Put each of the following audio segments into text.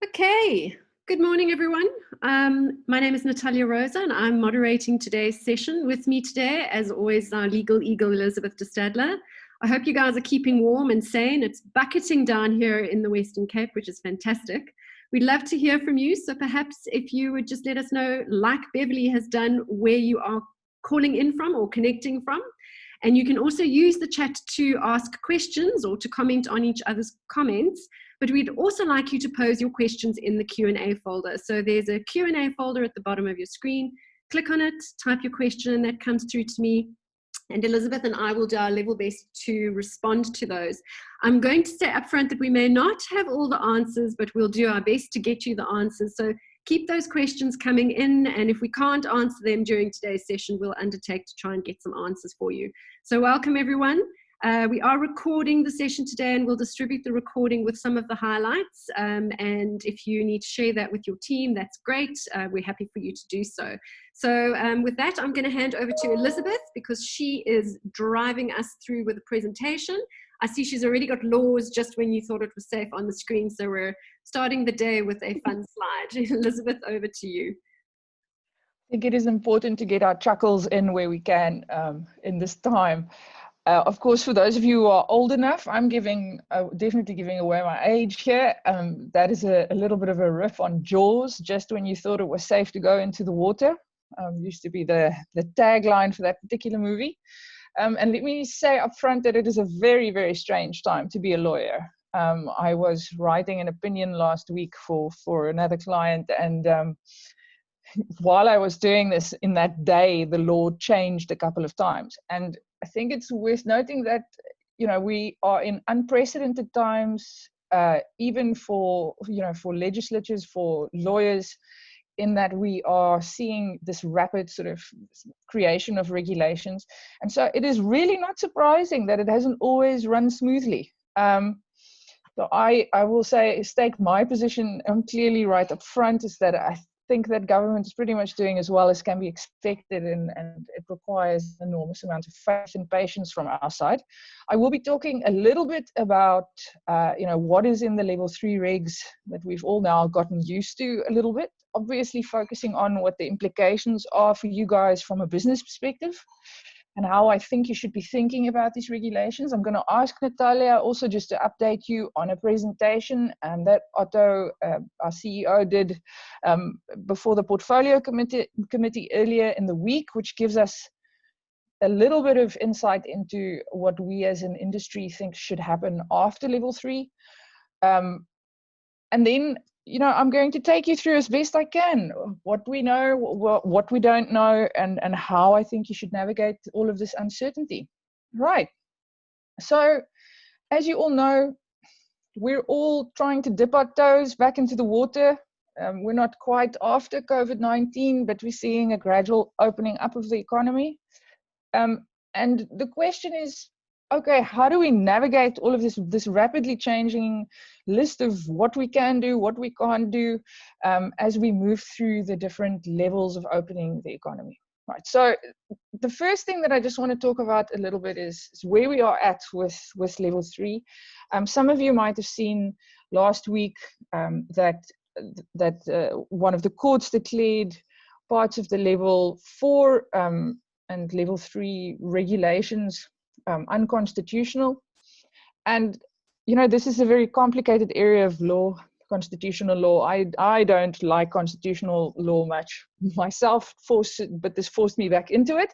Okay, good morning, everyone. My name is Natalia Rosa, and I'm moderating today's session. With me today, as always, our legal eagle, Elizabeth de Stadler. I hope you guys are keeping warm and sane. It's bucketing down here in the Western Cape, which is fantastic. We'd love to hear from you, so perhaps if you would just let us know, like Beverly has done, where you are calling in from or connecting from. And you can also use the chat to ask questions or to comment on each other's comments. But we'd also like you to pose your questions in the Q&A folder. So there's a Q&A folder at the bottom of your screen. Click on it, type your question, and that comes through to me. And Elizabeth and I will do our level best to respond to those. I'm going to say upfront that we may not have all the answers, but we'll do our best to get you the answers. So keep those questions coming in, and if we can't answer them during today's session, we'll undertake to try and get some answers for you. So welcome, everyone. We are recording the session today, and we'll distribute the recording with some of the highlights. And if you need to share that with your team, that's great. We're happy for you to do so. So with that, I'm going to hand over to Elizabeth because she is driving us through with the presentation. I see she's already got laws just when you thought it was safe on the screen. So we're starting the day with a fun slide. Elizabeth, over to you. I think it is important to get our chuckles in where we can in this time. Of course, for those of you who are old enough, I'm definitely giving away my age here. That is a little bit of a riff on Jaws, just when you thought it was safe to go into the water. Used to be the tagline for that particular movie. And let me say up front that it is a very, very strange time to be a lawyer. I was writing an opinion last week for another client, and while I was doing this in that day, the law changed a couple of times. And I think it's worth noting that, you know, we are in unprecedented times, even for legislatures, for lawyers, in that we are seeing this rapid sort of creation of regulations. And so it is really not surprising that it hasn't always run smoothly. So I will state my position clearly right up front is that I think that government is pretty much doing as well as can be expected, and it requires an enormous amount of faith and patience from our side. I will be talking a little bit about what is in the level 3 regs that we've all now gotten used to a little bit, obviously focusing on what the implications are for you guys from a business perspective and how I think you should be thinking about these regulations. I'm going to ask Natalia also just to update you on a presentation that Otto, our CEO, did before the portfolio committee earlier in the week, which gives us a little bit of insight into what we as an industry think should happen after level 3. And then, I'm going to take you through as best I can what we know, what we don't know, and how I think you should navigate all of this uncertainty. Right. So, as you all know, we're all trying to dip our toes back into the water. We're not quite after COVID-19, but we're seeing a gradual opening up of the economy. And the question is, okay, how do we navigate all of this rapidly changing list of what we can do, what we can't do, as we move through the different levels of opening the economy? Right. So the first thing that I just want to talk about a little bit is where we are at with level 3. Some of you might have seen last week that one of the courts declared parts of the level 4 and level 3 regulations unconstitutional. And this is a very complicated area of law, constitutional law. I don't like constitutional law much myself, but this forced me back into it.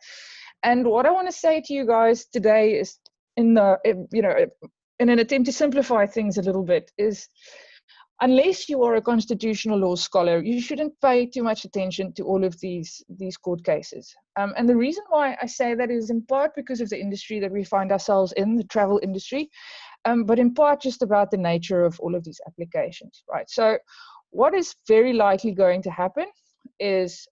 And what I want to say to you guys today is, in an attempt to simplify things a little bit, is unless you are a constitutional law scholar, you shouldn't pay too much attention to all of these court cases. And the reason why I say that is in part because of the industry that we find ourselves in, the travel industry, but in part just about the nature of all of these applications, right? So what is very likely going to happen is,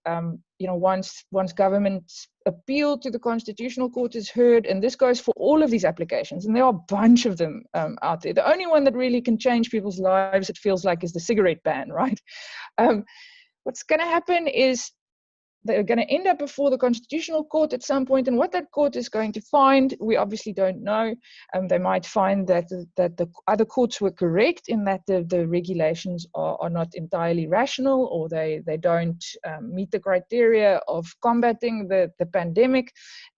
once government's appeal to the Constitutional Court is heard, and this goes for all of these applications, and there are a bunch of them out there. The only one that really can change people's lives, it feels like, is the cigarette ban, right? What's going to happen is they're going to end up before the Constitutional Court at some point, and what that court is going to find, we obviously don't know. They might find that the other courts were correct in that the regulations are not entirely rational, or they don't meet the criteria of combating the pandemic,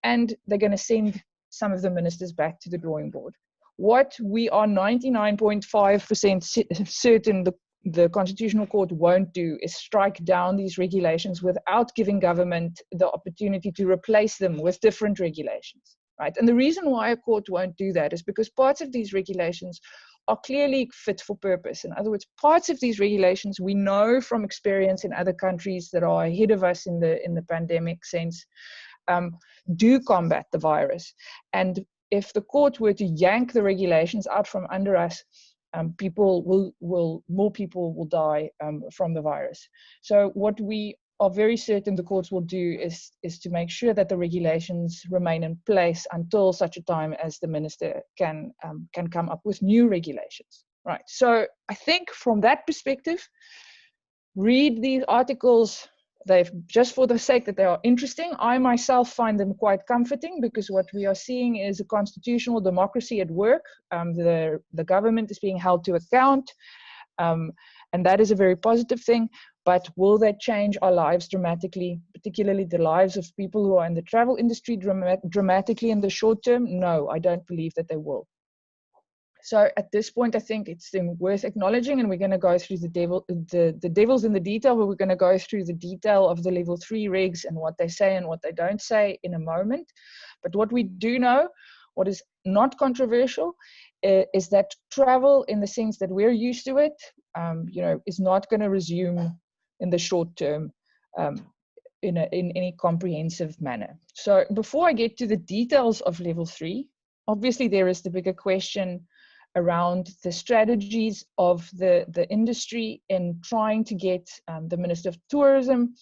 and they're going to send some of the ministers back to the drawing board. What we are 99.5% certain the Constitutional Court won't do is strike down these regulations without giving government the opportunity to replace them with different regulations, right? And the reason why a court won't do that is because parts of these regulations are clearly fit for purpose. In other words, parts of these regulations we know from experience in other countries that are ahead of us in the pandemic sense, do combat the virus. And if the court were to yank the regulations out from under us, more people will die from the virus. So what we are very certain the courts will do is to make sure that the regulations remain in place until such a time as the minister can come up with new regulations. Right. So I think from that perspective, read these articles. They've, just for the sake that they are interesting, I myself find them quite comforting, because what we are seeing is a constitutional democracy at work. The government is being held to account, and that is a very positive thing. But will that change our lives dramatically, particularly the lives of people who are in the travel industry dramatically in the short term? No, I don't believe that they will. So at this point, I think it's worth acknowledging, and we're going to go through the devil's in the detail, but we're going to go through the detail of the level 3 regs and what they say and what they don't say in a moment. But what we do know, what is not controversial, is that travel, in the sense that we're used to it, is not going to resume in the short term in any comprehensive manner. So before I get to the details of level 3, obviously there is the bigger question around the strategies of the industry in trying to get the Minister of Tourism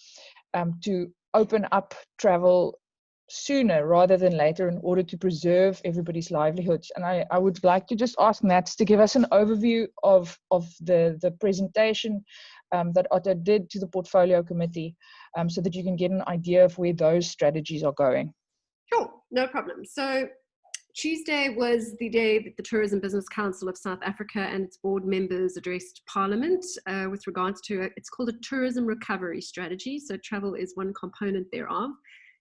to open up travel sooner rather than later in order to preserve everybody's livelihoods. And I would like to just ask Nats to give us an overview of the presentation that Otto did to the Portfolio Committee, so that you can get an idea of where those strategies are going. Sure, no problem. So Tuesday was the day that the Tourism Business Council of South Africa and its board members addressed Parliament with regards to, it's called a tourism recovery strategy. So travel is one component thereof.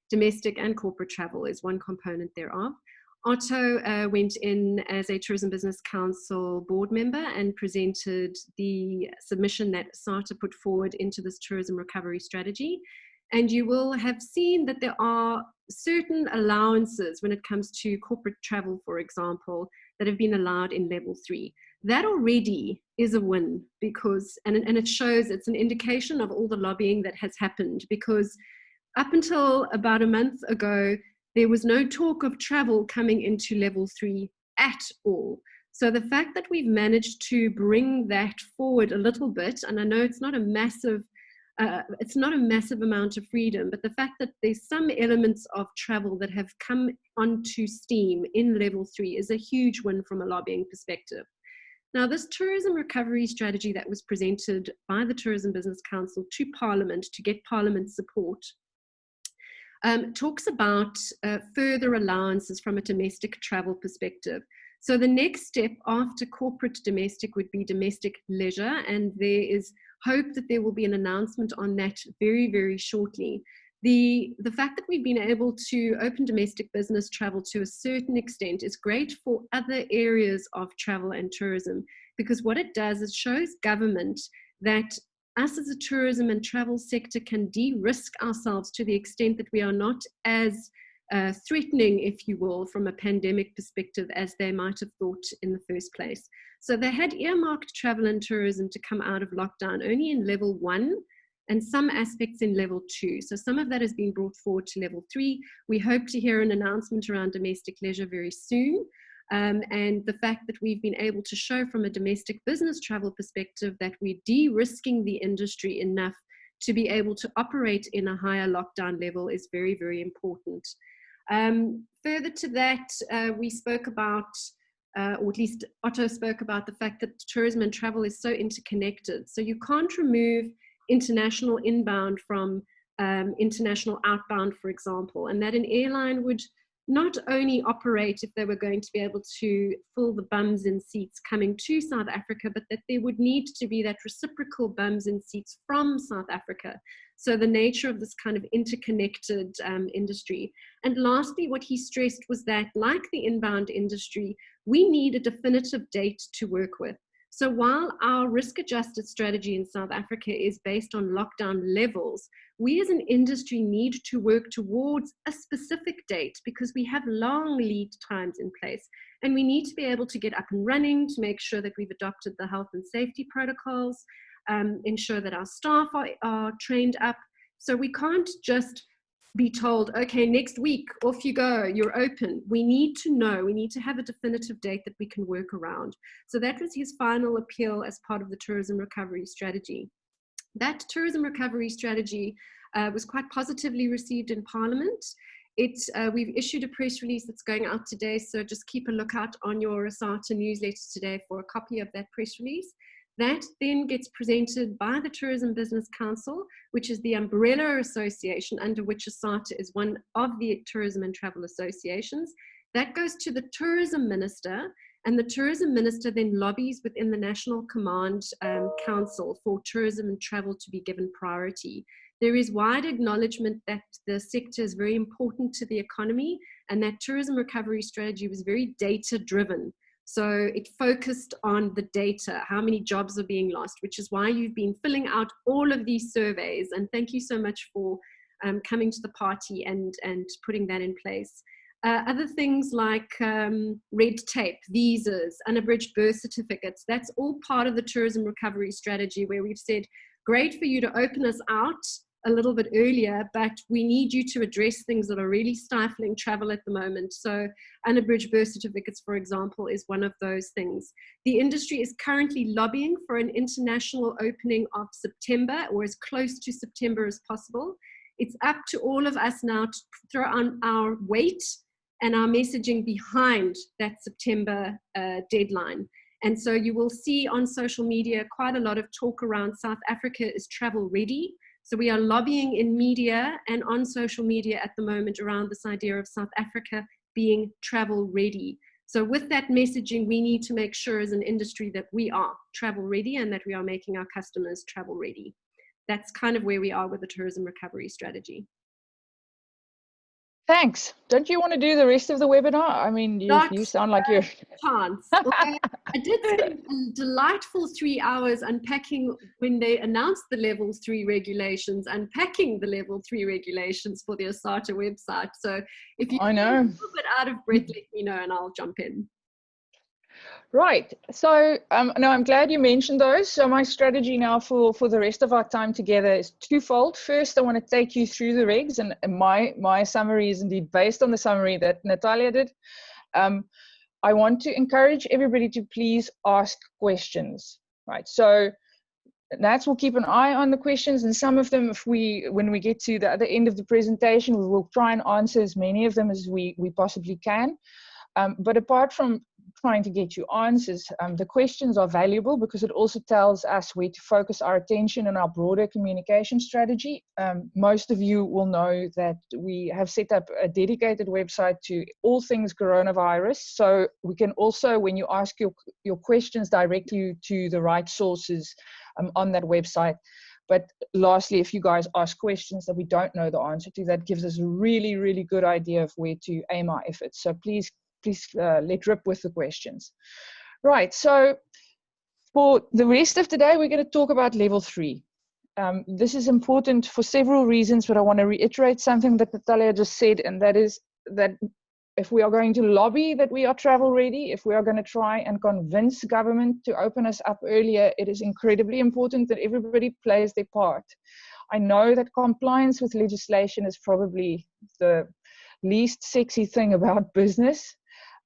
Domestic and corporate travel is one component thereof. Otto went in as a Tourism Business Council board member and presented the submission that ASATA put forward into this tourism recovery strategy. And you will have seen that there are certain allowances when it comes to corporate travel, for example, that have been allowed in level 3. That already is a win, because, and it shows, it's an indication of all the lobbying that has happened, because up until about a month ago, there was no talk of travel coming into level 3 at all. So the fact that we've managed to bring that forward a little bit, and I know it's not a massive amount of freedom, but the fact that there's some elements of travel that have come onto steam in level 3 is a huge win from a lobbying perspective. Now, this tourism recovery strategy that was presented by the Tourism Business Council to Parliament to get Parliament support talks about further allowances from a domestic travel perspective. So the next step after corporate domestic would be domestic leisure, and there is hope that there will be an announcement on that very, very shortly. The fact that we've been able to open domestic business travel to a certain extent is great for other areas of travel and tourism, because what it does is shows government that us as a tourism and travel sector can de-risk ourselves to the extent that we are not as threatening, if you will, from a pandemic perspective as they might have thought in the first place. So they had earmarked travel and tourism to come out of lockdown only in level 1 and some aspects in level 2. So some of that has been brought forward to level 3. We hope to hear an announcement around domestic leisure very soon. And the fact that we've been able to show from a domestic business travel perspective that we're de-risking the industry enough to be able to operate in a higher lockdown level is very, very important. Further to that, we spoke about, or at least Otto spoke about, the fact that tourism and travel is so interconnected. So you can't remove international inbound from international outbound, for example, and that an airline would not only operate if they were going to be able to fill the bums in seats coming to South Africa, but that there would need to be that reciprocal bums in seats from South Africa. So the nature of this kind of interconnected industry. And lastly, what he stressed was that, like the inbound industry, we need a definitive date to work with. So while our risk-adjusted strategy in South Africa is based on lockdown levels, we as an industry need to work towards a specific date because we have long lead times in place. And we need to be able to get up and running to make sure that we've adopted the health and safety protocols, ensure that our staff are trained up. So we can't just be told, okay, next week, off you go, you're open. We need to know, we need to have a definitive date that we can work around. So that was his final appeal as part of the tourism recovery strategy. That tourism recovery strategy was quite positively received in Parliament. We've issued a press release that's going out today, so just keep a lookout on your ASATA newsletter today for a copy of that press release. That then gets presented by the Tourism Business Council, which is the umbrella association under which ASATA is one of the tourism and travel associations. That goes to the tourism minister, and the tourism minister then lobbies within the National Command Council for tourism and travel to be given priority. There is wide acknowledgement that the sector is very important to the economy, and that tourism recovery strategy was very data driven. So it focused on the data, how many jobs are being lost, which is why you've been filling out all of these surveys. And thank you so much for coming to the party and putting that in place. Other things like red tape, visas, unabridged birth certificates, that's all part of the tourism recovery strategy, where we've said, great for you to open us out a little bit earlier, but we need you to address things that are really stifling travel at the moment. So unabridged birth certificates, for example, is one of those things. The industry is currently lobbying for an international opening of September, or as close to September as possible. It's up to all of us now to throw on our weight and our messaging behind that September deadline. And so you will see on social media quite a lot of talk around South Africa is travel ready. So we are lobbying in media and on social media at the moment around this idea of South Africa being travel ready. So with that messaging, we need to make sure as an industry that we are travel ready and that we are making our customers travel ready. That's kind of where we are with the tourism recovery strategy. Thanks. Don't you want to do the rest of the webinar? I mean, you sound like you're... Chance. Okay. I did spend a delightful 3 hours unpacking when they announced the level 3 regulations, unpacking the level 3 regulations for the ASATA website. So if you feel a little bit out of breath, let me know and I'll jump in. Right. So no, I'm glad you mentioned those. So my strategy now for the rest of our time together is twofold. First, I want to take you through the regs, and my summary is indeed based on the summary that Natalia did. I want to encourage everybody to please ask questions. Right. So Nats will keep an eye on the questions, and some of them, when we get to the other end of the presentation, we will try and answer as many of them as we possibly can. But apart from trying to get you answers, the questions are valuable because it also tells us where to focus our attention in our broader communication strategy. Most of you will know that we have set up a dedicated website to all things coronavirus. So we can also, when you ask your questions, direct you to the right sources on that website. But lastly, if you guys ask questions that we don't know the answer to, that gives us a really, really good idea of where to aim our efforts. So please let rip with the questions. Right, so for the rest of today, we're going to talk about level 3. This is important for several reasons, but I want to reiterate something that Natalia just said, and that is that if we are going to lobby that we are travel ready, if we are going to try and convince government to open us up earlier, it is incredibly important that everybody plays their part. I know that compliance with legislation is probably the least sexy thing about business.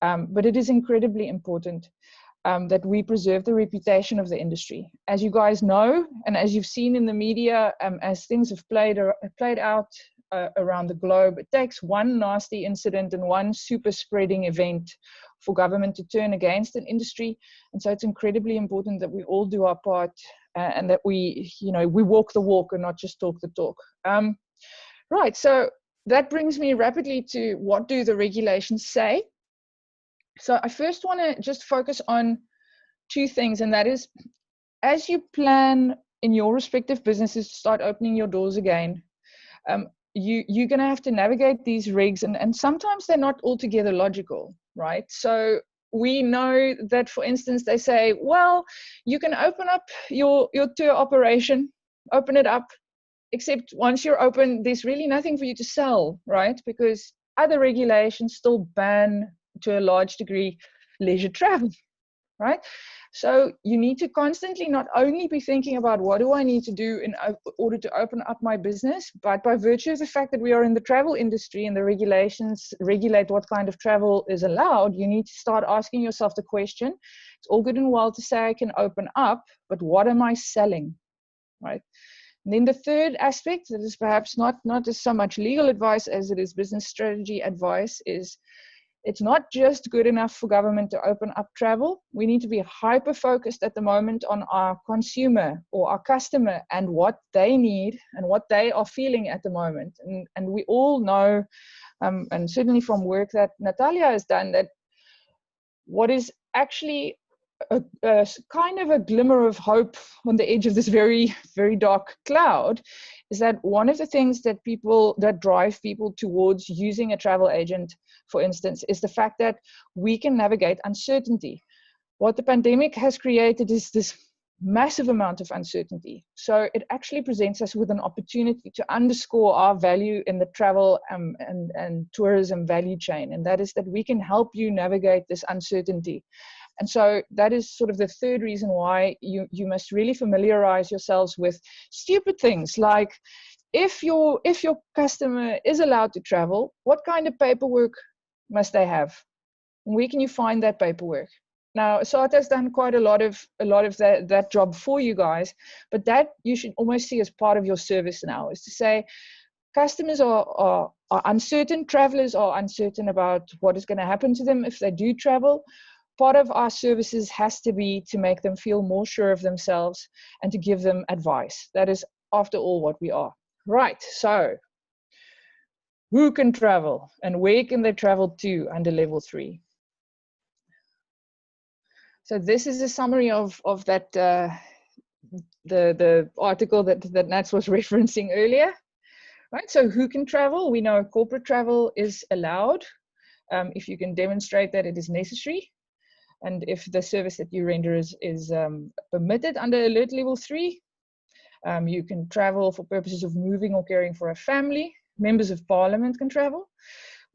But it is incredibly important that we preserve the reputation of the industry. As you guys know, and as you've seen in the media, as things have played out around the globe, it takes one nasty incident and one super spreading event for government to turn against an industry. And so it's incredibly important that we all do our part and that we walk the walk and not just talk the talk. Right, so that brings me rapidly to what do the regulations say? So I first want to just focus on two things, and that is, as you plan in your respective businesses to start opening your doors again, you're going to have to navigate these regs, and sometimes they're not altogether logical, right? So we know that, for instance, they say, well, you can open up your tour operation, open it up, except once you're open, there's really nothing for you to sell, right? Because other regulations still ban, to a large degree, leisure travel, right? So you need to constantly not only be thinking about what do I need to do in order to open up my business, but by virtue of the fact that we are in the travel industry and the regulations regulate what kind of travel is allowed, you need to start asking yourself the question, it's all good and well to say I can open up, but what am I selling, right? And then the third aspect that is perhaps not as so much legal advice as it is business strategy advice is, it's not just good enough for government to open up travel. We need to be hyper-focused at the moment on our consumer or our customer and what they need and what they are feeling at the moment. And we all know, and certainly from work that Natalia has done, that what is actually a kind of a glimmer of hope on the edge of this very, very dark cloud is that one of the things that drive people towards using a travel agent, for instance, is the fact that we can navigate uncertainty. What the pandemic has created is this massive amount of uncertainty. So it actually presents us with an opportunity to underscore our value in the travel and tourism value chain. And that is that we can help you navigate this uncertainty. And so that is sort of the third reason why you must really familiarize yourselves with stupid things like, if your customer is allowed to travel, what kind of paperwork must they have? Where can you find that paperwork? Now, ASATA has done quite a lot of that job for you guys, but that you should almost see as part of your service now, is to say, customers are uncertain, travelers are uncertain about what is going to happen to them if they do travel. Part of our services has to be to make them feel more sure of themselves and to give them advice. That is, after all, what we are. Right, so who can travel and where can they travel to under level 3? So this is a summary of that the article that Nats was referencing earlier. Right, so who can travel? We know corporate travel is allowed if you can demonstrate that it is necessary. And if the service that you render is permitted under alert level 3, you can travel for purposes of moving or caring for a family. Members of parliament can travel.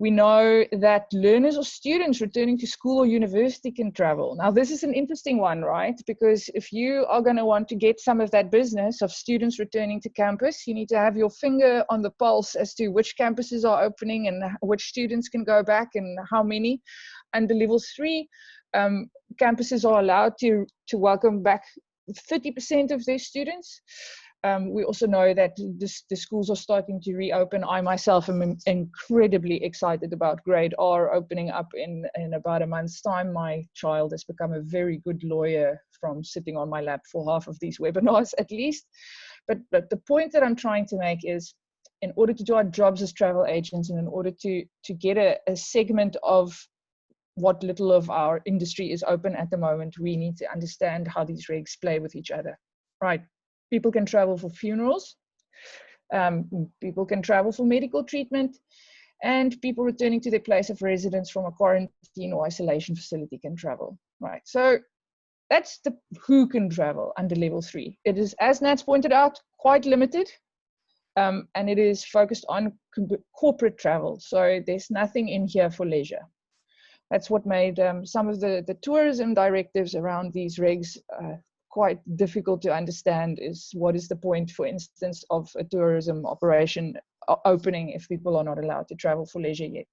We know that learners or students returning to school or university can travel. Now, this is an interesting one, right? Because if you are going to want to get some of that business of students returning to campus, you need to have your finger on the pulse as to which campuses are opening and which students can go back and how many. Under level 3, campuses are allowed to welcome back 30% of their students. We also know that the schools are starting to reopen. I myself am incredibly excited about grade R opening up in about a month's time. My child has become a very good lawyer from sitting on my lap for half of these webinars at least. But the point that I'm trying to make is, in order to do our jobs as travel agents and in order to get a segment of what little of our industry is open at the moment, we need to understand how these regs play with each other. Right. People can travel for funerals, people can travel for medical treatment, and people returning to their place of residence from a quarantine or isolation facility can travel. Right, so that's the who can travel under level 3. It is, as Nats pointed out, quite limited, and it is focused on corporate travel. So there's nothing in here for leisure. That's what made some of the tourism directives around these regs quite difficult to understand. Is what is the point, for instance, of a tourism operation opening if people are not allowed to travel for leisure yet?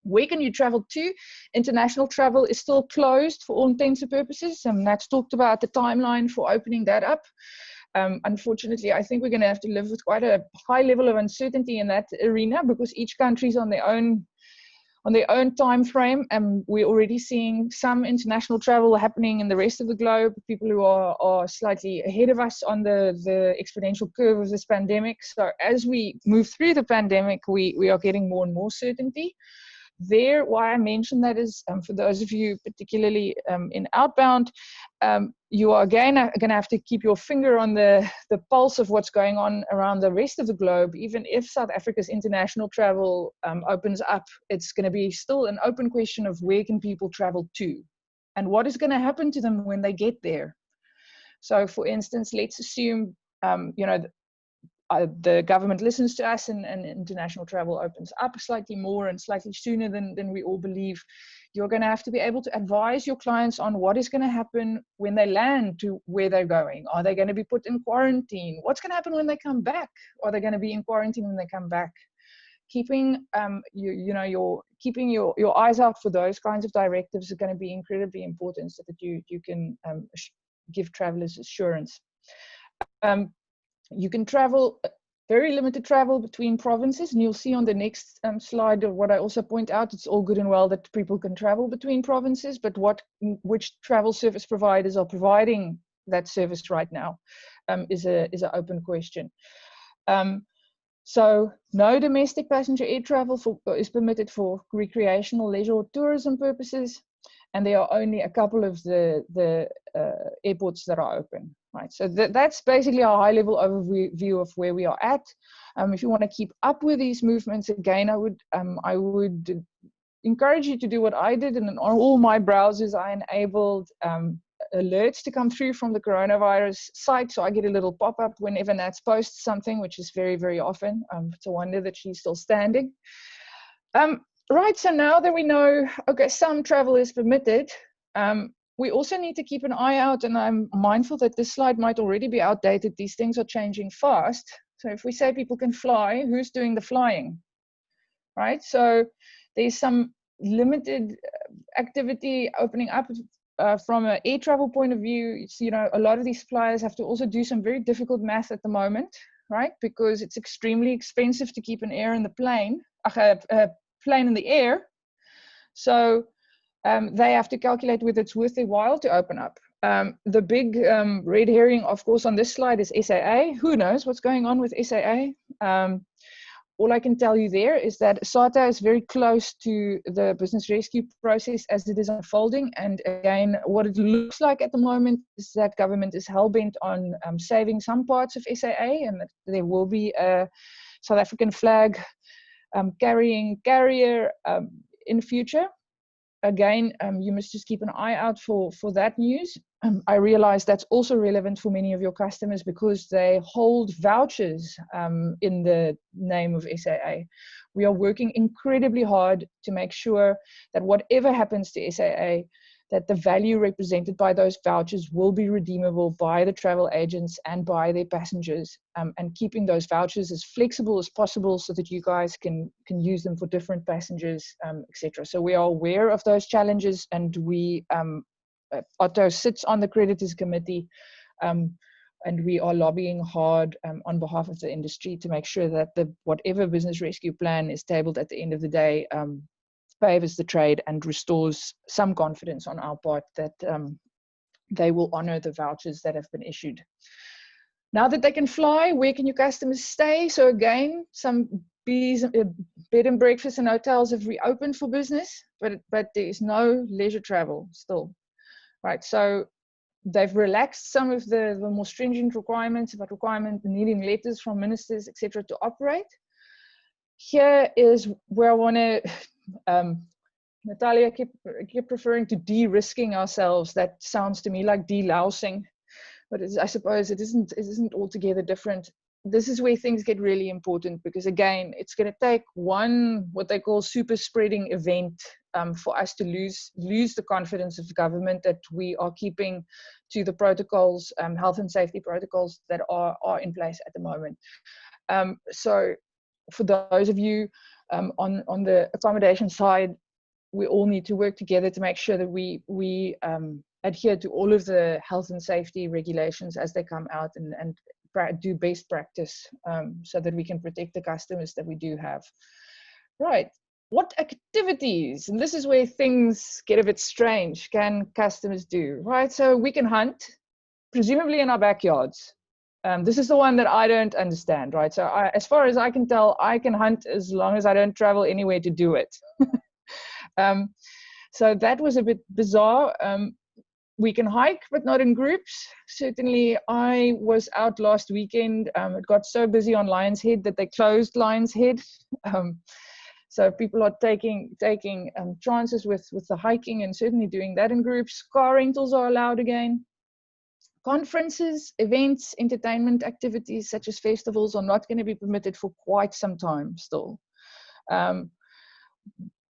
Where can you travel to? International travel is still closed for all intents and purposes. Nats talked about the timeline for opening that up. Unfortunately, I think we're going to have to live with quite a high level of uncertainty in that arena, because each country is on their own on their own time frame. We're already seeing some international travel happening in the rest of the globe, people who are slightly ahead of us on the exponential curve of this pandemic. So as we move through the pandemic, we are getting more and more certainty. Why I mentioned that is, for those of you particularly in outbound, you are again going to have to keep your finger on the pulse of what's going on around the rest of the globe. Even if South Africa's international travel opens up, it's going to be still an open question of where can people travel to and what is going to happen to them when they get there. So for instance, let's assume the government listens to us and international travel opens up slightly more and slightly sooner than we all believe. You're going to have to be able to advise your clients on what is going to happen when they land to where they're going. Are they going to be put in quarantine? What's going to happen when they come back? Are they going to be in quarantine when they come back? Keeping keeping your eyes out for those kinds of directives is going to be incredibly important so that you can give travelers assurance. You can travel, very limited travel between provinces, and you'll see on the next slide what I also point out. It's all good and well that people can travel between provinces, but which travel service providers are providing that service right now is an open question. So no domestic passenger air travel is permitted for recreational, leisure, or tourism purposes, and there are only a couple of the airports that are open. Right, so that's basically a high-level overview of where we are at. If you want to keep up with these movements, again, I would encourage you to do what I did, and on all my browsers, I enabled alerts to come through from the coronavirus site, so I get a little pop-up whenever Nats posts something, which is very, very often. It's a wonder that she's still standing. Right, so now that we know, okay, some travel is permitted, we also need to keep an eye out, and I'm mindful that this slide might already be outdated. These things are changing fast. So if we say people can fly, who's doing the flying, right? So there's some limited activity opening up from an air travel point of view. It's, a lot of these flyers have to also do some very difficult math at the moment, right? Because it's extremely expensive to keep an air in the plane, a plane in the air. So they have to calculate whether it's worth their while to open up. The big red herring, of course, on this slide is SAA. Who knows what's going on with SAA? All I can tell you there is that ASATA is very close to the business rescue process as it is unfolding. And again, what it looks like at the moment is that government is hell-bent on saving some parts of SAA, and that there will be a South African flag carrying carrier in future. Again, you must just keep an eye out for that news. I realize that's also relevant for many of your customers because they hold vouchers in the name of SAA. We are working incredibly hard to make sure that whatever happens to SAA, that the value represented by those vouchers will be redeemable by the travel agents and by their passengers, and keeping those vouchers as flexible as possible so that you guys can use them for different passengers, etc. So we are aware of those challenges, and Otto sits on the creditors committee, and we are lobbying hard on behalf of the industry to make sure that whatever business rescue plan is tabled at the end of the day favors the trade and restores some confidence on our part that they will honor the vouchers that have been issued. Now that they can fly, where can your customers stay? So again, some bed and breakfast and hotels have reopened for business, but there is no leisure travel still, right? So they've relaxed some of the more stringent requirements about needing letters from ministers, etc., to operate. Here is where I want to, Natalia kept referring to de-risking ourselves. That sounds to me like de-lousing, but I suppose it isn't altogether different. This is where things get really important because, again, it's going to take what they call super spreading event for us to lose the confidence of the government that we are keeping to the protocols, health and safety protocols that are in place at the moment. So for those of you on the accommodation side, we all need to work together to make sure that we adhere to all of the health and safety regulations as they come out and do best practice so that we can protect the customers that we do have. Right. what activities, and this is where things get a bit strange, can customers do, right? So we can hunt, presumably in our backyards. This is the one that I don't understand, right? So as far as I can tell, I can hunt as long as I don't travel anywhere to do it. So that was a bit bizarre. We can hike, but not in groups. Certainly, I was out last weekend. It got so busy on Lion's Head that they closed Lion's Head. So people are taking chances with the hiking and certainly doing that in groups. Car rentals are allowed again. Conferences, events, entertainment activities such as festivals are not going to be permitted for quite some time still.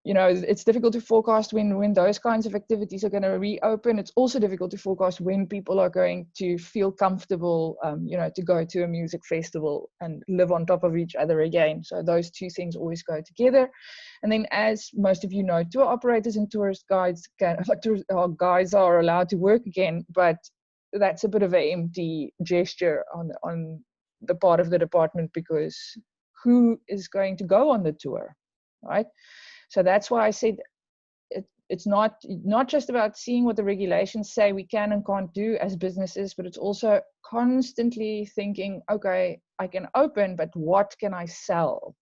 You know, it's difficult to forecast when those kinds of activities are going to reopen. It's also difficult to forecast when people are going to feel comfortable, you know, to go to a music festival and live on top of each other again. So those two things always go together. And then, as most of you know, tour operators and tourist guides guys are allowed to work again, but that's a bit of an empty gesture on the part of the department, because who is going to go on the tour, right? So that's why I said it's not just about seeing what the regulations say we can and can't do as businesses, but it's also constantly thinking, okay, I can open, but what can I sell?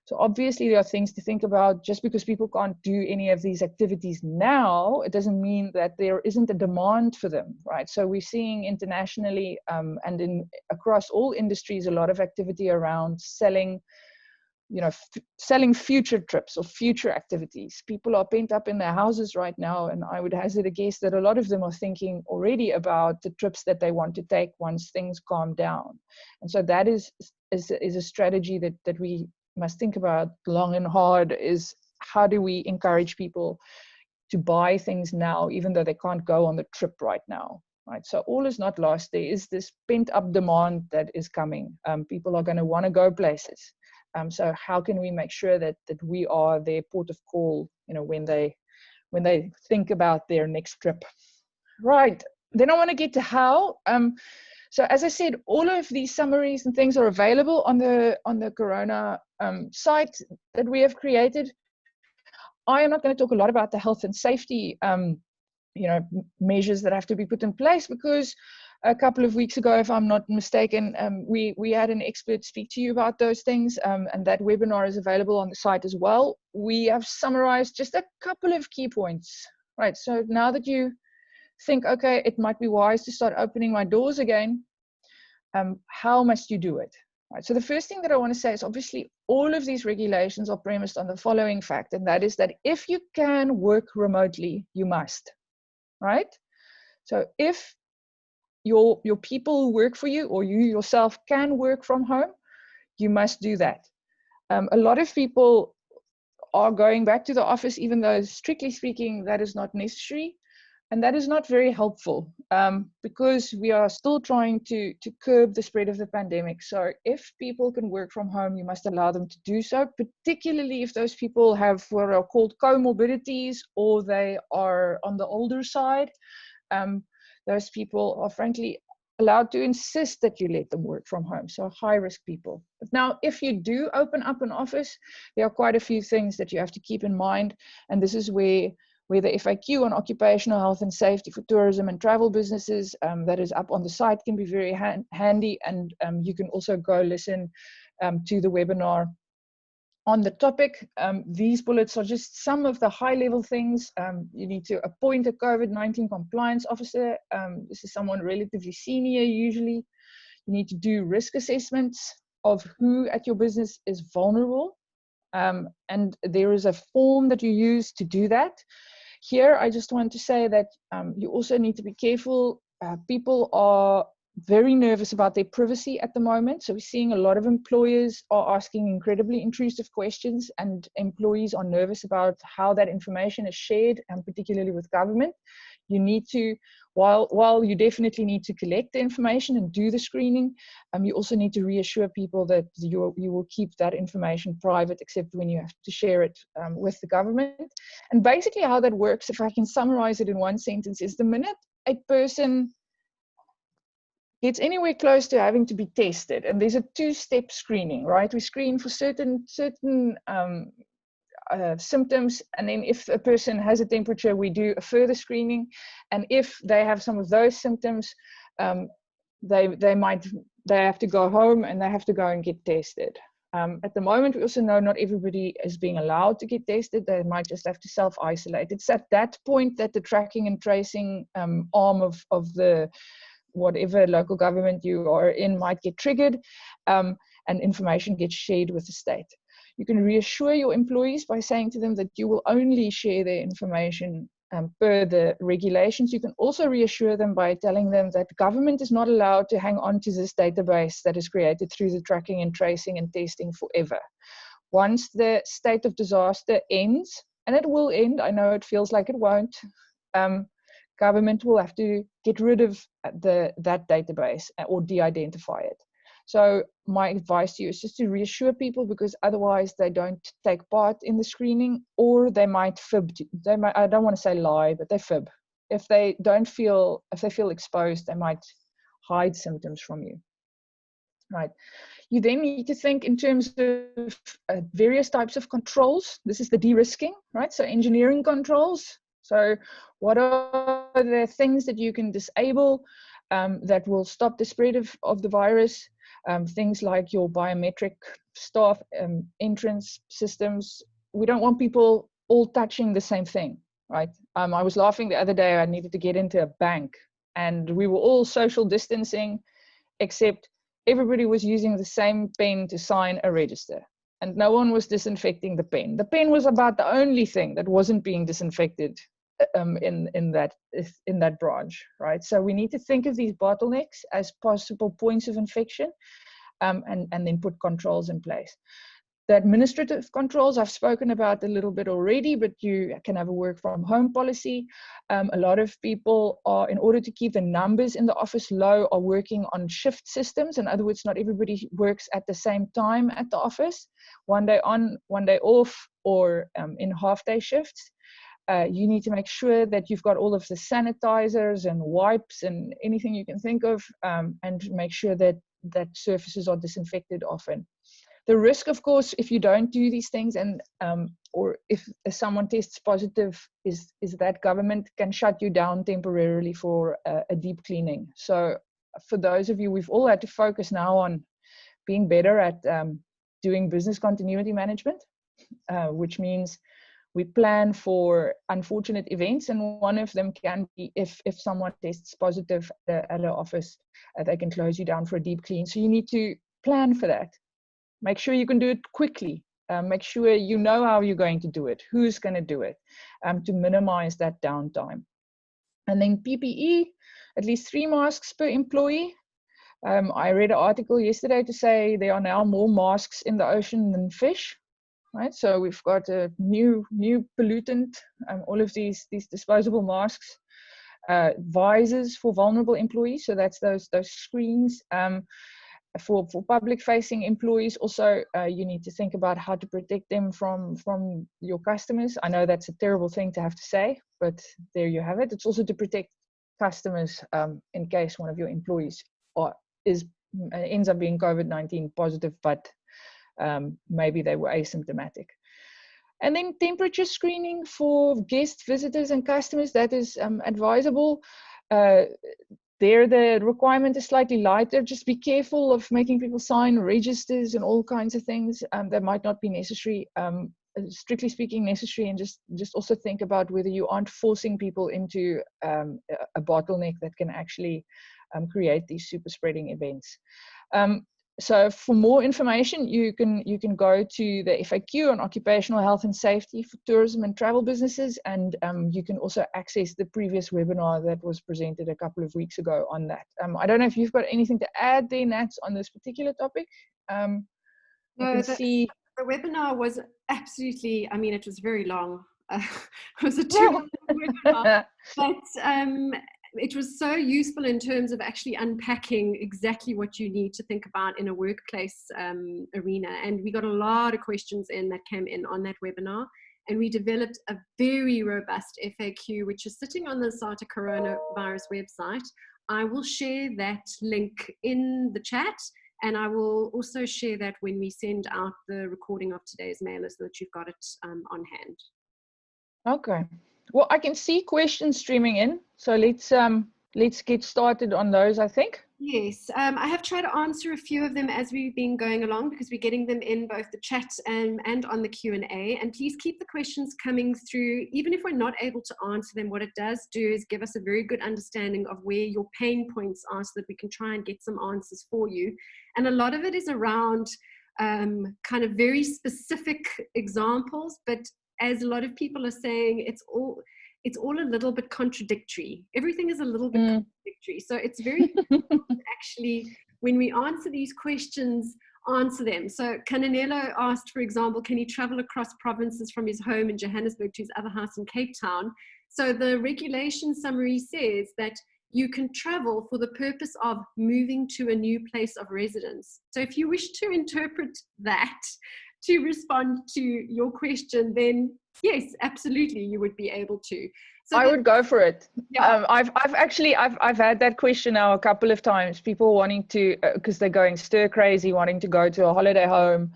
So obviously there are things to think about. Just because people can't do any of these activities now, it doesn't mean that there isn't a demand for them, right? So we're seeing internationally and across all industries a lot of activity around selling, you know, selling future trips or future activities. People are pent up in their houses right now, and I would hazard a guess that a lot of them are thinking already about the trips that they want to take once things calm down. And so that is a strategy that we must think about long and hard, is how do we encourage people to buy things now, even though they can't go on the trip right now, right? So all is not lost. There is this pent up demand that is coming. People are going to want to go places. So how can we make sure that we are their port of call, you know, when they think about their next trip? Right. Then I want to get to how. So as I said, all of these summaries and things are available on the Corona site that we have created. I am not going to talk a lot about the health and safety you know, measures that have to be put in place, because a couple of weeks ago, if I'm not mistaken, we had an expert speak to you about those things, and that webinar is available on the site as well. We have summarized just a couple of key points, right? So now that you think, okay, it might be wise to start opening my doors again, how must you do it? Right. So the first thing that I want to say is, obviously all of these regulations are premised on the following fact, and that is that if you can work remotely, you must. Right? So if your people who work for you, or you yourself can work from home, you must do that. A lot of people are going back to the office, even though strictly speaking that is not necessary, and that is not very helpful, because we are still trying to curb the spread of the pandemic. So if people can work from home, you must allow them to do so, particularly if those people have what are called comorbidities, or they are on the older side. Those people are frankly allowed to insist that you let them work from home, so high risk people. But now, if you do open up an office, there are quite a few things that you have to keep in mind, and this is where the FAQ on occupational health and safety for tourism and travel businesses that is up on the site can be very handy, and you can also go listen to the webinar on the topic. These bullets are just some of the high-level things. You need to appoint a COVID-19 compliance officer. This is someone relatively senior usually. You need to do risk assessments of who at your business is vulnerable. And there is a form that you use to do that. Here, I just want to say that you also need to be careful. People are very nervous about their privacy at the moment. So we're seeing a lot of employers are asking incredibly intrusive questions, and employees are nervous about how that information is shared, and particularly with government. You need to, while you definitely need to collect the information and do the screening, you also need to reassure people that you will keep that information private, except when you have to share it with the government. And basically how that works, if I can summarize it in one sentence, is the minute a person gets anywhere close to having to be tested, and there's a two-step screening, right? We screen for certain symptoms, and then if a person has a temperature, we do a further screening, and if they have some of those symptoms, they have to go home and they have to go and get tested. At the moment, we also know not everybody is being allowed to get tested. They might just have to self-isolate. It's at that point that the tracking and tracing arm of the whatever local government you are in might get triggered, and information gets shared with the state. You can reassure your employees by saying to them that you will only share their information per the regulations. You can also reassure them by telling them that government is not allowed to hang on to this database that is created through the tracking and tracing and testing forever. Once the state of disaster ends, and it will end, I know it feels like it won't, government will have to get rid of that database or de-identify it. So my advice to you is just to reassure people, because otherwise they don't take part in the screening, or they might fib. I don't want to say lie, but they fib. If they feel exposed, they might hide symptoms from you. Right. You then need to think in terms of various types of controls. This is the de-risking, right? So engineering controls. So what are the things that you can disable that will stop the spread of the virus? Things like your biometric staff entrance systems. We don't want people all touching the same thing, right? I was laughing the other day. I needed to get into a bank, and we were all social distancing, except everybody was using the same pen to sign a register, and no one was disinfecting the pen. The pen was about the only thing that wasn't being disinfected in that branch, right? So we need to think of these bottlenecks as possible points of infection, and then put controls in place. The administrative controls I've spoken about a little bit already, but you can have a work from home policy. A lot of people are, in order to keep the numbers in the office low, are working on shift systems. In other words, not everybody works at the same time at the office, one day on, one day off, or in half-day shifts. You need to make sure that you've got all of the sanitizers and wipes and anything you can think of, and make sure that surfaces are disinfected often. The risk, of course, if you don't do these things, and or if someone tests positive, is that government can shut you down temporarily for a deep cleaning. So for those of you, we've all had to focus now on being better at doing business continuity management, which means we plan for unfortunate events, and one of them can be if someone tests positive at an office, they can close you down for a deep clean. So you need to plan for that. Make sure you can do it quickly. Make sure you know how you're going to do it, who's going to do it, to minimize that downtime. And then PPE, at least 3 masks per employee. I read an article yesterday to say there are now more masks in the ocean than fish. Right, so we've got a new pollutant, all of these disposable masks, visors for vulnerable employees. So that's those screens. For public-facing employees, also you need to think about how to protect them from your customers. I know that's a terrible thing to have to say, but there you have it. It's also to protect customers in case one of your employees ends up being COVID-19 positive, but maybe they were asymptomatic. And then temperature screening for guests, visitors, and customers, that is advisable. There the requirement is slightly lighter. Just be careful of making people sign registers and all kinds of things that might not be necessary, strictly speaking necessary, and just also think about whether you aren't forcing people into a bottleneck that can actually create these super spreading events. So for more information, you can go to the FAQ on occupational health and safety for tourism and travel businesses, and you can also access the previous webinar that was presented a couple of weeks ago on that. I don't know if you've got anything to add there, Nats, on this particular topic. No, the webinar was absolutely, I mean, it was very long. It was a 2-hour webinar, but it was so useful in terms of actually unpacking exactly what you need to think about in a workplace arena. And we got a lot of questions in that came in on that webinar. And we developed a very robust FAQ, which is sitting on the ASATA coronavirus website. I will share that link in the chat. And I will also share that when we send out the recording of today's mailer so that you've got it on hand. Okay. Well, I can see questions streaming in, so let's get started on those, I think. Yes, I have tried to answer a few of them as we've been going along, because we're getting them in both the chat and on the Q&A. And please keep the questions coming through. Even if we're not able to answer them, what it does do is give us a very good understanding of where your pain points are so that we can try and get some answers for you. And a lot of it is around kind of very specific examples, but as a lot of people are saying, it's all a little bit contradictory. Everything is a little bit contradictory. So it's very actually, when we answer these questions, answer them. So Cananello asked, for example, can he travel across provinces from his home in Johannesburg to his other house in Cape Town? So the regulation summary says that you can travel for the purpose of moving to a new place of residence. So if you wish to interpret that to respond to your question, then yes, absolutely, you would be able to. So I would go for it. Yeah. I've had that question now a couple of times. People wanting to, because they're going stir crazy, wanting to go to a holiday home.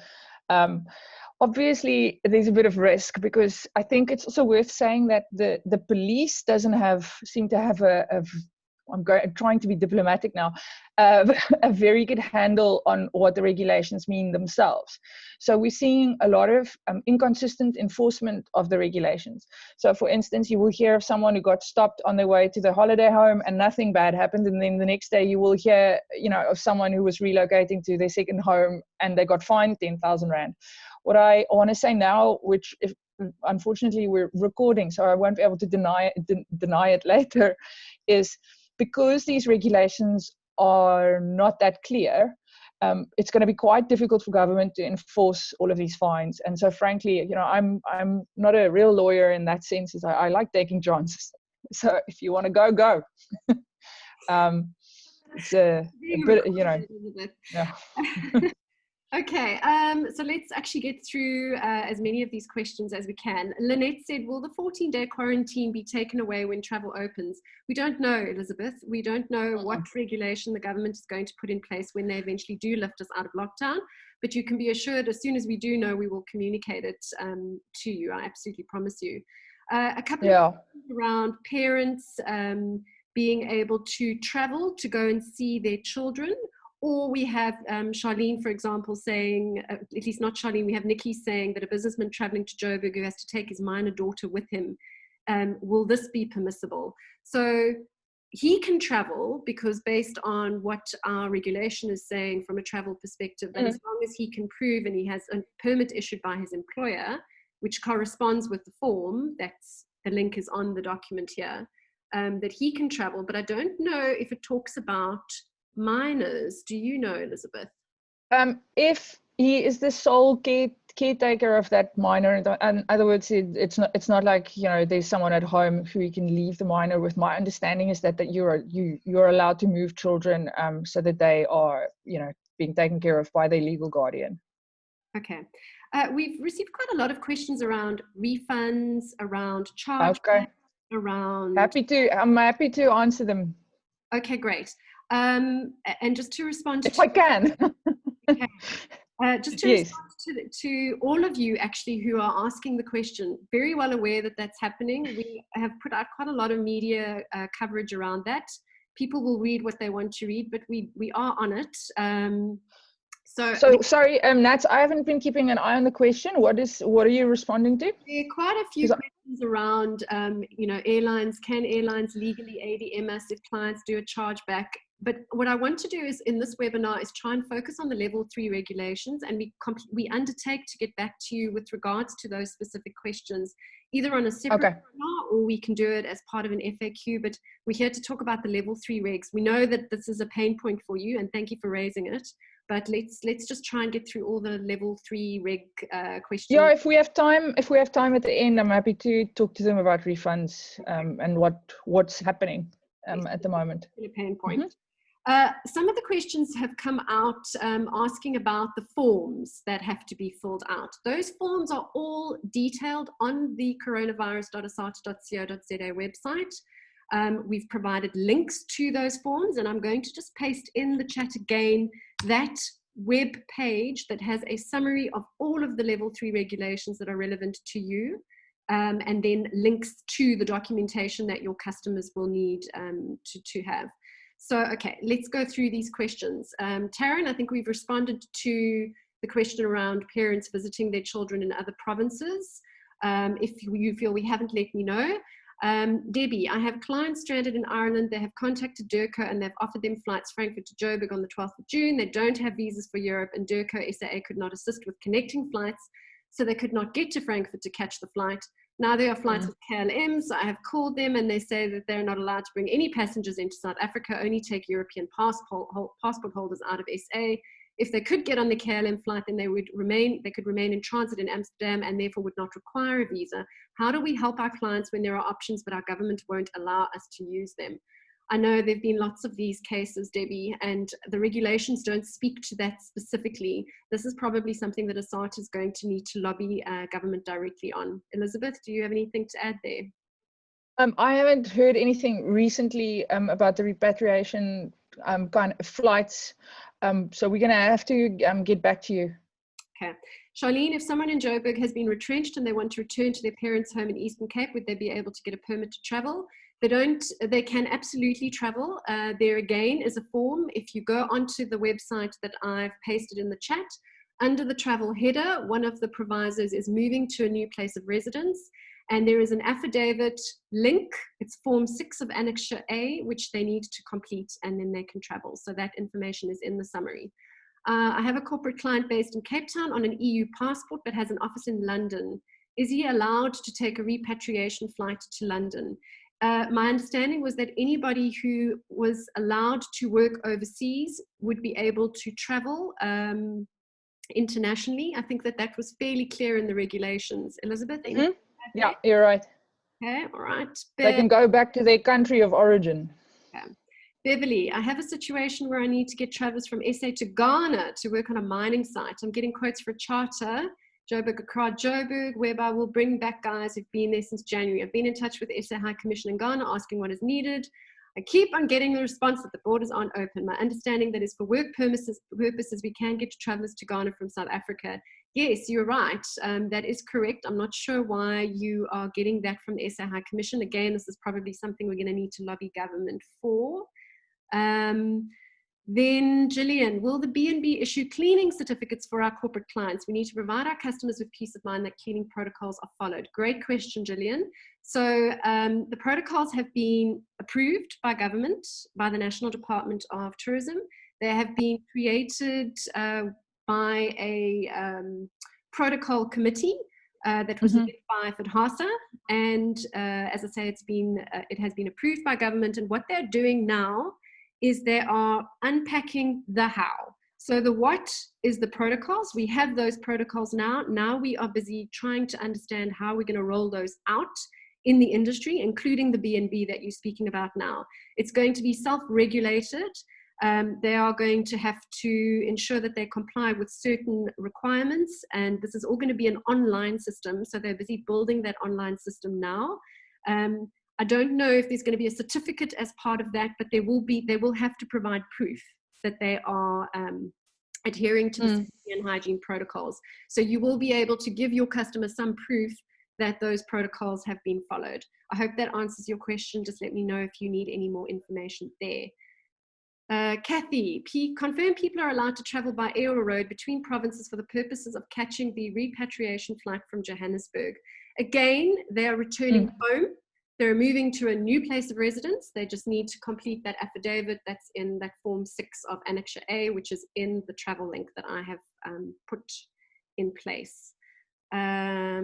Obviously, there's a bit of risk, because I think it's also worth saying that the police doesn't seem to have I'm trying to be diplomatic now, a very good handle on what the regulations mean themselves. So we're seeing a lot of inconsistent enforcement of the regulations. So for instance, you will hear of someone who got stopped on their way to the holiday home and nothing bad happened. And then the next day you will hear, of someone who was relocating to their second home and they got fined 10,000 Rand. What I want to say now, which unfortunately we're recording, so I won't be able to deny it later, is because these regulations are not that clear, it's going to be quite difficult for government to enforce all of these fines. And so frankly, I'm not a real lawyer in that sense. I like taking chances. So if you want to go. It's a bit, yeah. Okay, so let's actually get through as many of these questions as we can. Lynette said, will the 14-day quarantine be taken away when travel opens? We don't know, Elizabeth. We don't know what regulation the government is going to put in place when they eventually do lift us out of lockdown. But you can be assured, as soon as we do know, we will communicate it to you. I absolutely promise you. A couple of questions around parents being able to travel to go and see their children. Or we have Charlene, for example, saying, at least not Charlene, we have Nikki saying that a businessman traveling to Joburg who has to take his minor daughter with him, will this be permissible? So he can travel, because based on what our regulation is saying from a travel perspective, that as long as he can prove and he has a permit issued by his employer, which corresponds with the form, the link is on the document here, that he can travel. But I don't know if it talks about minors. Do you know, Elizabeth? If he is the sole caretaker of that minor, in other words, it's not like there's someone at home who you can leave the minor with. My understanding is that you're allowed to move children so that they are being taken care of by their legal guardian. Okay. We've received quite a lot of questions around refunds, around charge, around. I'm happy to answer them. Okay, great. And just to respond if I can. Okay. Just to respond to all of you actually who are asking the question, very well aware that that's happening. We have put out quite a lot of media coverage around that. People will read what they want to read, but we are on it. So sorry, Nat, I haven't been keeping an eye on the question. What are you responding to? There are quite a few questions around, airlines. Can airlines legally ADM us if clients do a chargeback? But what I want to do is, in this webinar, is try and focus on the level 3 regulations, and we undertake to get back to you with regards to those specific questions, either on a separate webinar, or we can do it as part of an FAQ. But we're here to talk about the level 3 regs. We know that this is a pain point for you, and thank you for raising it. But let's just try and get through all the level 3 reg questions. Yeah, if we have time at the end, I'm happy to talk to them about refunds and what's happening at the moment. A pain point. Some of the questions have come out asking about the forms that have to be filled out. Those forms are all detailed on the coronavirus.asata.co.za website. We've provided links to those forms, and I'm going to just paste in the chat again that web page that has a summary of all of the level 3 regulations that are relevant to you, and then links to the documentation that your customers will need to have. So, okay, let's go through these questions. Taryn, I think we've responded to the question around parents visiting their children in other provinces. If you feel we haven't, let me know. Debbie, I have clients stranded in Ireland. They have contacted DIRCO and they've offered them flights Frankfurt to Joburg on the 12th of June. They don't have visas for Europe, and DIRCO SAA could not assist with connecting flights, so they could not get to Frankfurt to catch the flight. Now there are flights with KLM, so I have called them and they say that they're not allowed to bring any passengers into South Africa, only take European passport holders out of SA. If they could get on the KLM flight, then they could remain in transit in Amsterdam and therefore would not require a visa. How do we help our clients when there are options but our government won't allow us to use them? I know there have been lots of these cases, Debbie, and the regulations don't speak to that specifically. This is probably something that ASATA is going to need to lobby government directly on. Elizabeth, do you have anything to add there? I haven't heard anything recently about the repatriation kind of flights, so we're going to have to get back to you. Okay. Charlene, if someone in Joburg has been retrenched and they want to return to their parents' home in Eastern Cape, would they be able to get a permit to travel? They can absolutely travel. There again is a form. If you go onto the website that I've pasted in the chat, under the travel header, one of the provisos is moving to a new place of residence. And there is an affidavit link. It's Form 6 of Annexure A, which they need to complete, and then they can travel. So that information is in the summary. I have a corporate client based in Cape Town on an EU passport, but has an office in London. Is he allowed to take a repatriation flight to London? My understanding was that anybody who was allowed to work overseas would be able to travel internationally. I think that was fairly clear in the regulations. Elizabeth? Yeah, you're right. Okay, all right. They can go back to their country of origin. Okay. Beverly, I have a situation where I need to get travelers from SA to Ghana to work on a mining site. I'm getting quotes for a charter, Joburg, Accra, Joburg, whereby we'll bring back guys who've been there since January. I've been in touch with the SA High Commission in Ghana asking what is needed. I keep on getting the response that the borders aren't open. My understanding that is for work purposes, we can get travelers to Ghana from South Africa. Yes, you're right. That is correct. I'm not sure why you are getting that from the SA High Commission. Again, this is probably something we're going to need to lobby government for. Then Gillian, will the B&B issue cleaning certificates for our corporate clients? We need to provide our customers with peace of mind that cleaning protocols are followed. Great question, Gillian. So the protocols have been approved by government, by the National Department of Tourism. They have been created by a protocol committee that was led by FDHASA, and as I say, it has been approved by government. And what they're doing now is they are unpacking the how. So the what is the protocols. We have those protocols now. Now we are busy trying to understand how we're going to roll those out in the industry, including the B&B that you're speaking about now. It's going to be self-regulated. They are going to have to ensure that they comply with certain requirements, and this is all going to be an online system. So they're busy building that online system now. I don't know if there's going to be a certificate as part of that, but they will have to provide proof that they are adhering to the safety and hygiene protocols. So you will be able to give your customers some proof that those protocols have been followed. I hope that answers your question. Just let me know if you need any more information there. Kathy, confirm people are allowed to travel by air or road between provinces for the purposes of catching the repatriation flight from Johannesburg. Again, they are returning home. They're moving to a new place of residence. They just need to complete that affidavit that's in that Form 6 of Annexure A, which is in the travel link that I have put in place. I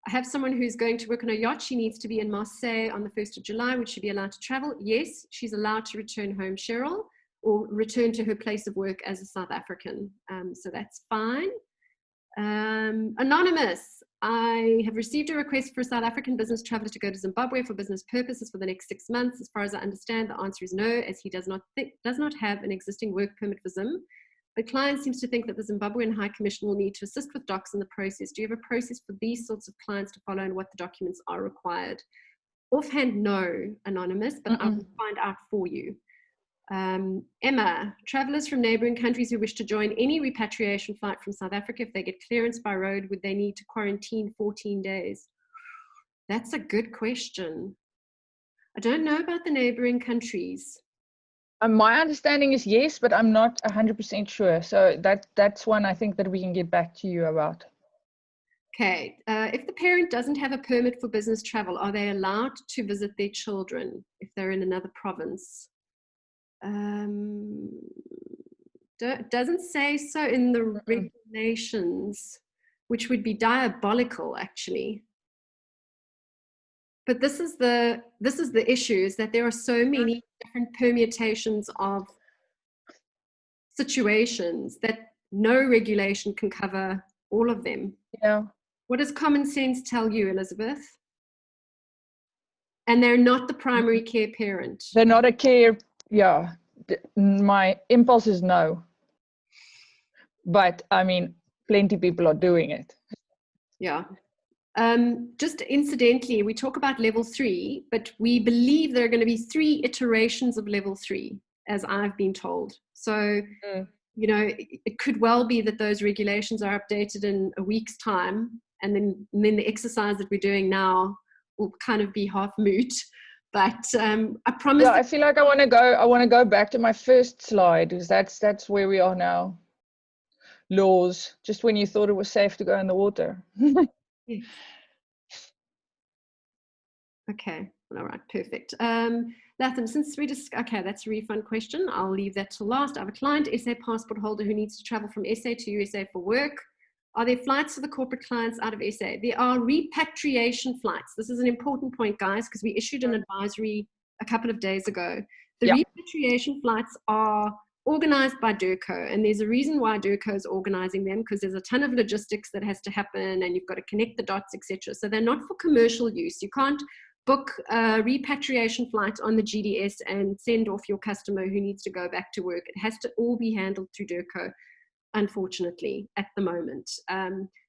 have someone who's going to work on a yacht. She needs to be in Marseille on the 1st of July. Would she be allowed to travel? Yes, she's allowed to return home, Cheryl, or return to her place of work as a South African. So that's fine. Anonymous, I have received a request for a South African business traveler to go to Zimbabwe for business purposes for the next 6 months. As far as I understand, the answer is no, as he does not have an existing work permit for Zim. The client seems to think that the Zimbabwean High Commission will need to assist with docs in the process. Do you have a process for these sorts of clients to follow, and what the documents are required? Offhand, no, Anonymous, but I will find out for you. Emma, travelers from neighboring countries who wish to join any repatriation flight from South Africa, if they get clearance by road, would they need to quarantine 14 days? That's a good question. I don't know about the neighboring countries. My understanding is yes, but I'm not 100% sure. So that's one I think that we can get back to you about. Okay, if the parent doesn't have a permit for business travel, are they allowed to visit their children if they're in another province? Doesn't say so in the regulations, which would be diabolical, actually. But this is the issue, is that there are so many different permutations of situations that no regulation can cover all of them. Yeah. What does common sense tell you, Elizabeth? And they're not the primary care parent. They're not a care, yeah. My impulse is no. But I mean, plenty of people are doing it. Yeah. Just incidentally, we talk about level 3, but we believe there are going to be 3 iterations of level 3, as I've been told. So, you know, it could well be that those regulations are updated in a week's time, and then the exercise that we're doing now will kind of be half moot. But I promise. Yeah, I feel like I want to go back to my first slide, because that's where we are now. Laws, just when you thought it was safe to go in the water. Yes. Okay, all right, perfect. Latham, since we just, okay, that's a refund question. I'll leave that to last. I have a client, SA passport holder, who needs to travel from SA to USA for work. Are there flights for the corporate clients out of SA? There are repatriation flights. This is an important point, guys, because we issued an advisory a couple of days ago. The repatriation flights are organized by DIRCO, and there's a reason why DIRCO is organizing them, because there's a ton of logistics that has to happen, and you've got to connect the dots, etc. So they're not for commercial use. You can't book a repatriation flight on the GDS and send off your customer who needs to go back to work. It has to all be handled through DIRCO, unfortunately, at the moment.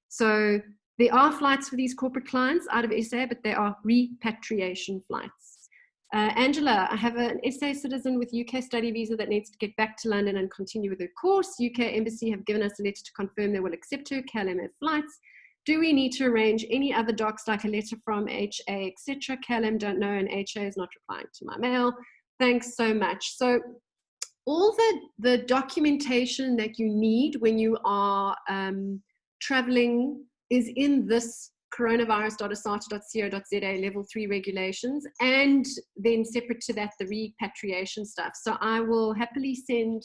So there are flights for these corporate clients out of SA, but they are repatriation flights. Angela, I have an SA citizen with UK study visa that needs to get back to London and continue with her course. UK Embassy have given us a letter to confirm they will accept her KLM flights. Do we need to arrange any other docs like a letter from HA, etc.? KLM don't know, and HA is not replying to my mail. Thanks so much. So all the documentation that you need when you are traveling is in this coronavirus.asata.co.za level 3 regulations, and then separate to that, the repatriation stuff. So I will happily send,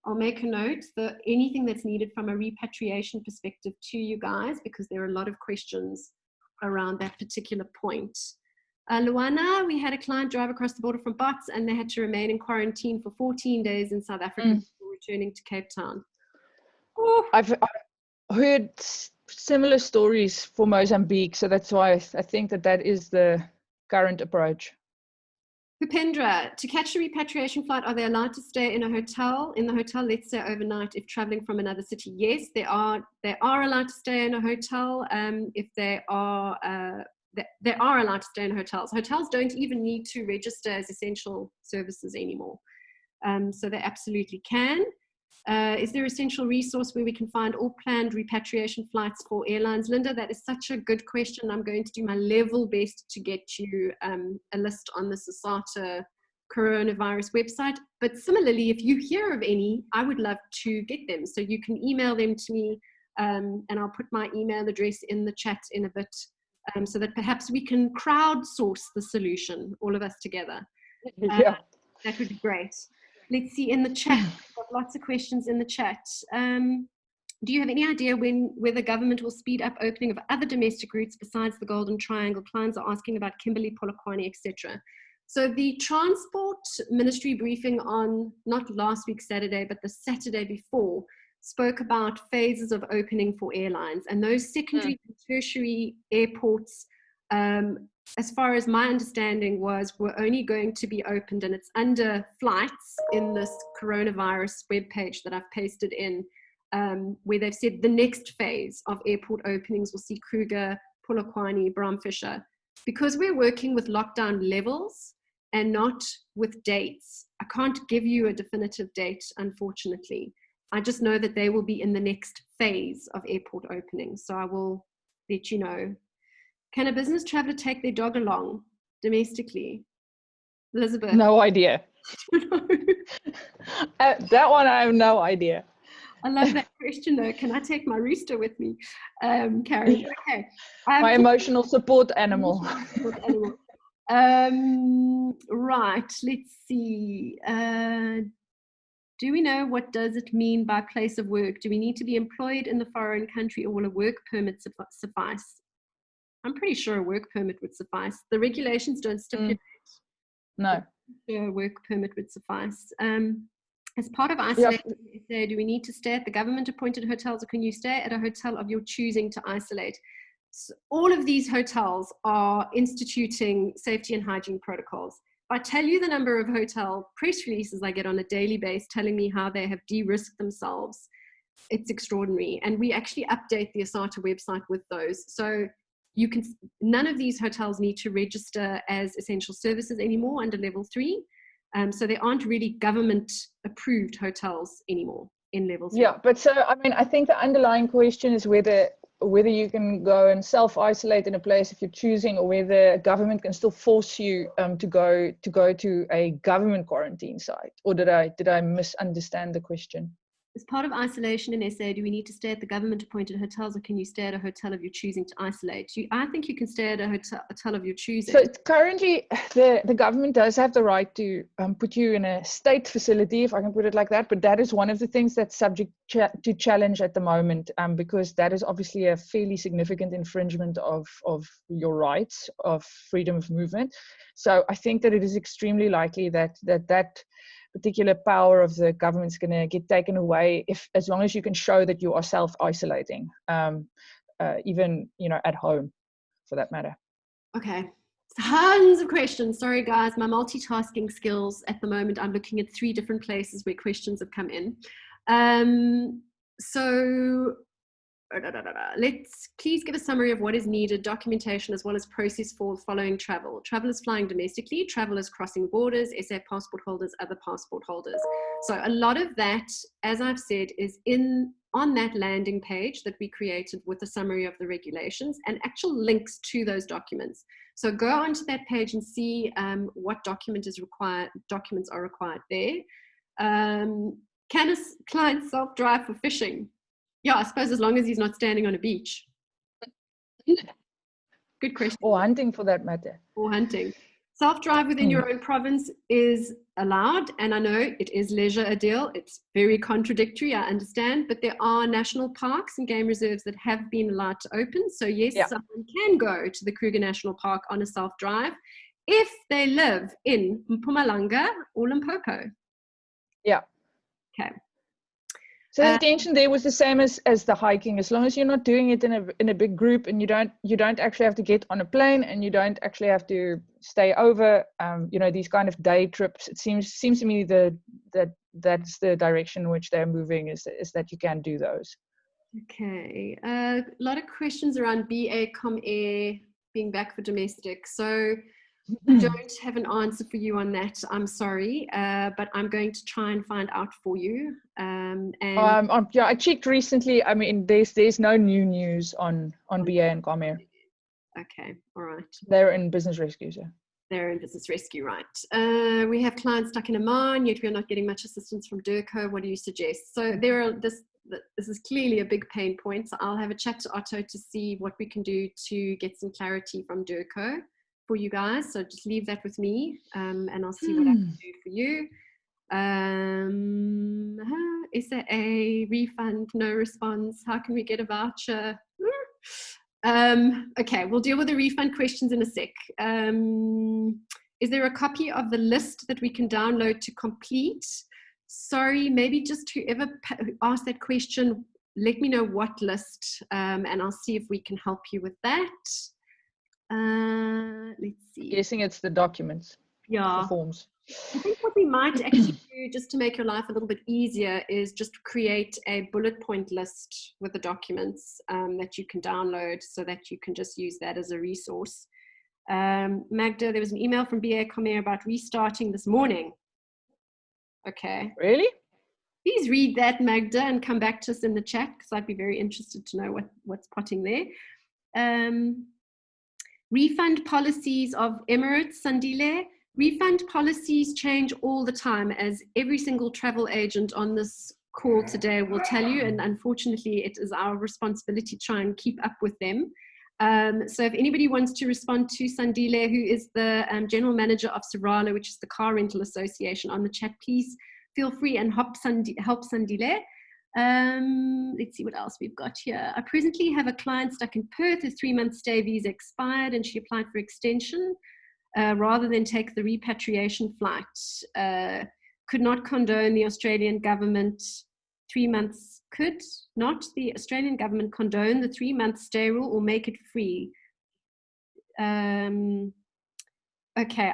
I'll make a note, anything that's needed from a repatriation perspective to you guys, because there are a lot of questions around that particular point. Luana, we had a client drive across the border from Bots, and they had to remain in quarantine for 14 days in South Africa before returning to Cape Town. Oh. I've heard similar stories for Mozambique, so that's why I think that is the current approach. Pupendra, to catch a repatriation flight, are they allowed to stay in a hotel? In the hotel, let's say overnight, if traveling from another city? Yes, they are allowed to stay in a hotel. If they are allowed to stay in hotels. Hotels don't even need to register as essential services anymore. So they absolutely can. Is there an essential resource where we can find all planned repatriation flights for airlines? Linda, that is such a good question. I'm going to do my level best to get you a list on the ASATA coronavirus website. But similarly, if you hear of any, I would love to get them. So you can email them to me, and I'll put my email address in the chat in a bit, so that perhaps we can crowdsource the solution, all of us together. Yeah. That would be great. Let's see in the chat. We've got lots of questions in the chat. Do you have any idea whether government will speed up opening of other domestic routes besides the Golden Triangle? Clients are asking about Kimberley, Polokwane, etc. So the Transport Ministry briefing on, not last week Saturday, but the Saturday before, spoke about phases of opening for airlines, and those secondary and tertiary airports, as far as my understanding were only going to be opened, and it's under flights in this coronavirus webpage that I've pasted in, where they've said the next phase of airport openings will see Kruger, Polokwane, Bramfisher, because we're working with lockdown levels and not with dates, I can't give you a definitive date, unfortunately. I just know that they will be in the next phase of airport opening. So I will let you know. Can a business traveler take their dog along domestically? Elizabeth? No idea. That one I have no idea. I love that question though. Can I take my rooster with me? Karen, okay. My emotional support animal. Right, let's see. Do we know what does it mean by place of work? Do we need to be employed in the foreign country, or will a work permit suffice? I'm pretty sure a work permit would suffice. The regulations don't stipulate. No. A work permit would suffice. As part of isolation, do we need to stay at the government appointed hotels, or can you stay at a hotel of your choosing to isolate? So all of these hotels are instituting safety and hygiene protocols. If I tell you the number of hotel press releases I get on a daily basis telling me how they have de-risked themselves, it's extraordinary. And we actually update the ASATA website with those. So you can, none of these hotels need to register as essential services anymore under level 3. So there aren't really government approved hotels anymore in level 3. Yeah, but so, I mean, I think the underlying question is whether you can go and self-isolate in a place if you're choosing, or whether government can still force you to go to a government quarantine site. Or did I misunderstand the question? As part of isolation in SA, do we need to stay at the government-appointed hotels, or can you stay at a hotel of your choosing to isolate? I think you can stay at a hotel of your choosing. So currently, the government does have the right to put you in a state facility, if I can put it like that. But that is one of the things that's subject to challenge at the moment, because that is obviously a fairly significant infringement of your rights of freedom of movement. So I think that it is extremely likely that particular power of the government is going to get taken away as long as you can show that you are self-isolating, even at home, for that matter. Okay, tons of questions. Sorry guys, my multitasking skills at the moment. I'm looking at 3 different places where questions have come in. So let's please give a summary of what is needed, documentation as well as process for following travel. Travelers flying domestically, travelers crossing borders, SA passport holders, other passport holders. So a lot of that, as I've said, is on that landing page that we created with a summary of the regulations and actual links to those documents. So go onto that page and see what documents are required there. Can a client self-drive for fishing? Yeah, I suppose as long as he's not standing on a beach. Good question. Or hunting, for that matter. Or hunting. Self-drive within your own province is allowed, and I know it is leisure a deal. It's very contradictory, I understand, but there are national parks and game reserves that have been allowed to open. So yes, someone can go to the Kruger National Park on a self-drive if they live in Mpumalanga or Limpopo. Yeah. Okay. So the intention there was the same as the hiking. As long as you're not doing it in a big group, and you don't actually have to get on a plane, and you don't actually have to stay over, these kind of day trips. It seems to me that's the direction in which they're moving, is that you can do those. Okay, a lot of questions around BA Com Air being back for domestic. So I don't have an answer for you on that. I'm sorry, but I'm going to try and find out for you. I checked recently. I mean, there's no new news on BA and Com Air. Okay, all right. They're in business rescue, so. They're in business rescue, right. We have clients stuck in Amman, yet we're not getting much assistance from DIRCO. What do you suggest? So this is clearly a big pain point. So I'll have a chat to Otto to see what we can do to get some clarity from DIRCO for you guys. So just leave that with me, and I'll see what I can do for you. Is there a refund? No response. How can we get a voucher? Okay, we'll deal with the refund questions in a sec. Is there a copy of the list that we can download to complete? Sorry, maybe just whoever asked that question, let me know what list, and I'll see if we can help you with that. Let's see. Guessing it's the documents. Yeah. The forms. I think what we might actually do, just to make your life a little bit easier, is just create a bullet point list with the documents that you can download, so that you can just use that as a resource. Magda, there was an email from BA Comer about restarting this morning. Okay. Really? Please read that, Magda, and come back to us in the chat, because I'd be very interested to know what's potting there. Refund policies of Emirates, Sandile. Refund policies change all the time, as every single travel agent on this call today will tell you, and unfortunately it is our responsibility to try and keep up with them. So if anybody wants to respond to Sandile, who is the general manager of Sarala, which is the car rental association, on the chat, please feel free and help Sandile. Let's see what else we've got here. I presently have a client stuck in Perth. Her 3-month stay visa expired and she applied for extension rather than take the repatriation flight. Could not condone the Australian government 3 months. Could not the Australian government condone the 3-month stay rule or make it free? Okay,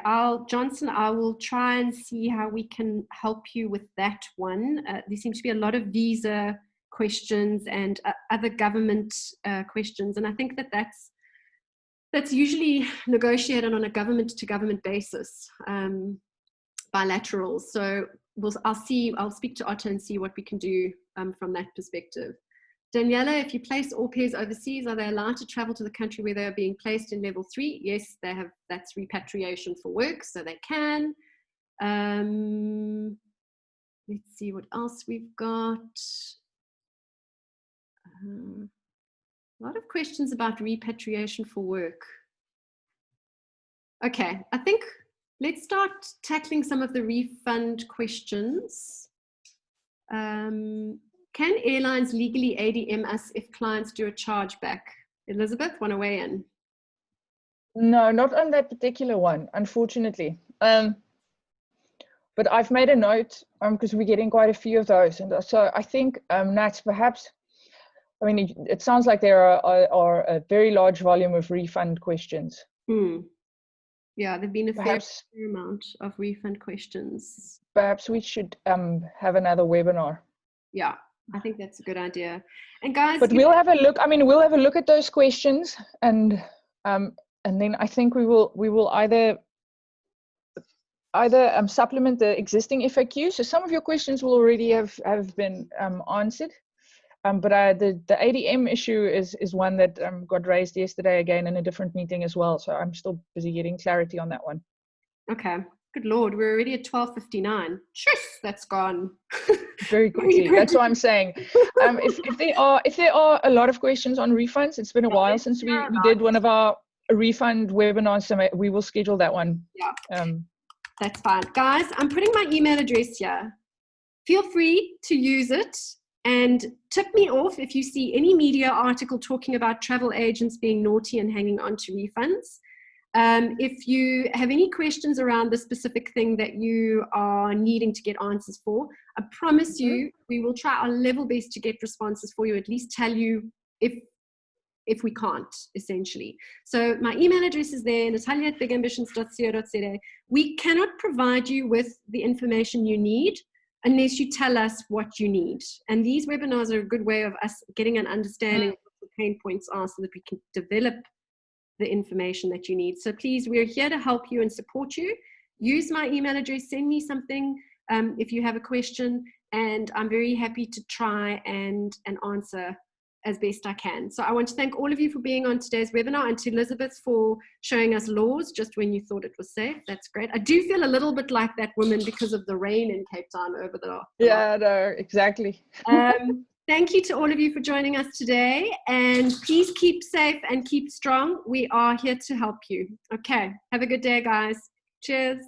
Johnson, I will try and see how we can help you with that one. There seems to be a lot of visa questions and other government questions, and I think that's usually negotiated on a government-to-government basis, bilateral. So I'll speak to Otto and see what we can do from that perspective. Daniela, if you place au pairs overseas, are they allowed to travel to the country where they are being placed in level 3? Yes, they have. That's repatriation for work, so they can. Let's see what else we've got. A lot of questions about repatriation for work. Okay, I think let's start tackling some of the refund questions. Can airlines legally ADM us if clients do a chargeback? Elizabeth, want to weigh in? No, not on that particular one, unfortunately. But I've made a note because we're getting quite a few of those. And so I think, Nat, perhaps, I mean, it sounds like there are a very large volume of refund questions. Yeah, there've been a fair amount of refund questions. Perhaps we should have another webinar. Yeah, I think that's a good idea. And guys, but we'll have a look. I mean, we'll have a look at those questions, and then I think we will either supplement the existing FAQ. So some of your questions will already have been answered. But the ADM issue is one that got raised yesterday again in a different meeting as well. So I'm still busy getting clarity on that one. Okay. Good Lord, we're already at 12:59. Shush, that's gone. Very quickly. That's what I'm saying. If there are a lot of questions on refunds, it's been a while since we did one of our refund webinars, so we will schedule that one. Yeah. That's fine. Guys, I'm putting my email address here. Feel free to use it and tip me off if you see any media article talking about travel agents being naughty and hanging on to refunds. If you have any questions around the specific thing that you are needing to get answers for, I promise you we will try our level best to get responses for you, at least tell you if we can't, essentially. So my email address is there, natalia@bigambitions.co.za. We cannot provide you with the information you need unless you tell us what you need. And these webinars are a good way of us getting an understanding of what the pain points are so that we can develop the information that you need. So please, we're here to help you and support you. Use my email address, send me something if you have a question, and I'm very happy to try and answer as best I can. So I want to thank all of you for being on today's webinar, and to Elizabeth for showing us laws just when you thought it was safe. That's great. I do feel a little bit like that woman because of the rain in Cape Town over the Yeah, no, exactly. Thank you to all of you for joining us today, and please keep safe and keep strong. We are here to help you. Okay, have a good day, guys. Cheers.